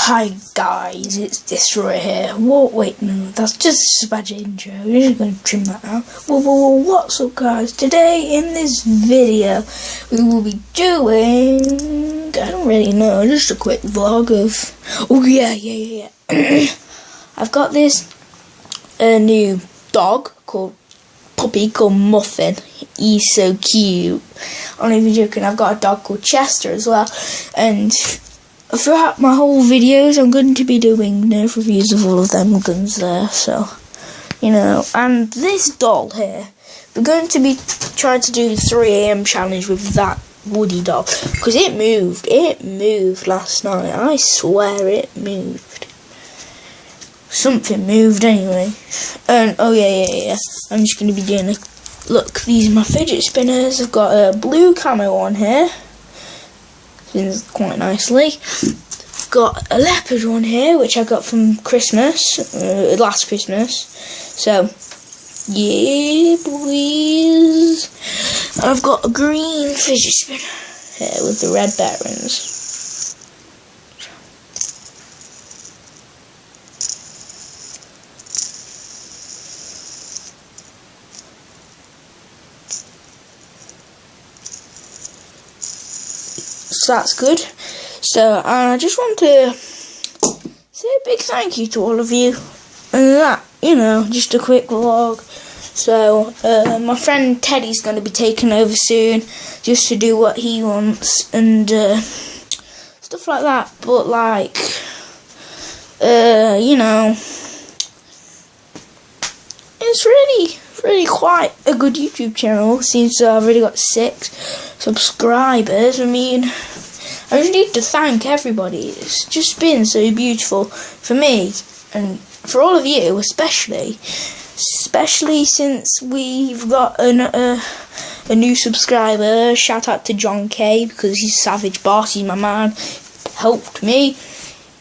Hi guys, it's this right here. Whoa, wait, no, that's just a bad intro. We're just going to trim that out. Whoa, what's up guys? Today in this video, we will be doing, I don't really know, just a quick vlog of, oh yeah. I've got this new dog puppy called Muffin. He's so cute. I'm not even joking, I've got a dog called Chester as well. And throughout my whole videos, I'm going to be doing nerf reviews of all of them guns there, so, you know. And this doll here, we're going to be trying to do the 3 AM challenge with that Woody doll, because it moved last night, I swear it moved. Something moved anyway. And, oh yeah, I'm just going to be doing look, these are my fidget spinners. I've got a blue camo on here. Spins quite nicely. I've got a leopard one here, which I got from Christmas, last Christmas. So, yeah, boys. I've got a green fidget spinner here with the red bearings. So that's good. So I just want to say a big thank you to all of you, and that, you know, just a quick vlog. So my friend Teddy's going to be taking over soon, just to do what he wants and stuff like that. But like, you know, it's really quite a good YouTube channel. Seems to have already got 6 subscribers. I mean, I just need to thank everybody. It's just been so beautiful for me and for all of you, especially since we've got a new subscriber. Shout out to John K, because he's Savage Boss. He's my man. Helped me.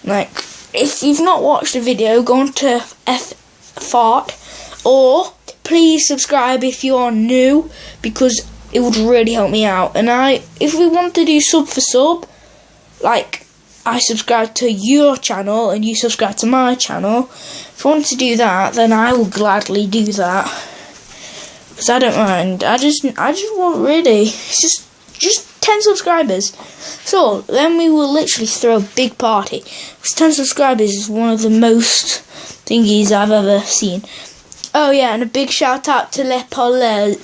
Like, if you've not watched the video, go on to Fart, or please subscribe if you are new, because it would really help me out. And if we want to do sub for sub, like I subscribe to your channel and you subscribe to my channel, if you want to do that, then I will gladly do that, because I don't mind. I just want, really, it's just 10 subscribers. So then we will literally throw a big party, because 10 subscribers is one of the most thingies I've ever seen. Oh yeah, and a big shout out to Lele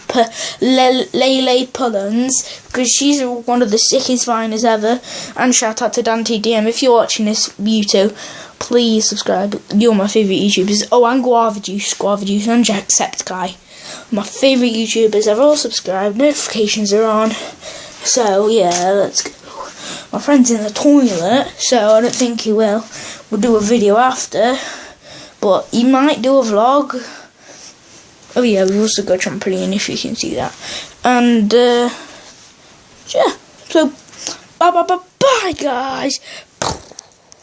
Pullens, because she's one of the sickest viners ever. And shout out to Dante DM. If you're watching this, you too, please subscribe. You're my favourite YouTubers. Oh, and Guava Juice, and Jacksepticeye. My favourite YouTubers. They're all subscribed. Notifications are on. So yeah, let's go. My friend's in the toilet, so I don't think he will. We'll do a video after, but he might do a vlog. Oh yeah, we've also got a trampoline, if you can see that. And, yeah. So, bye guys.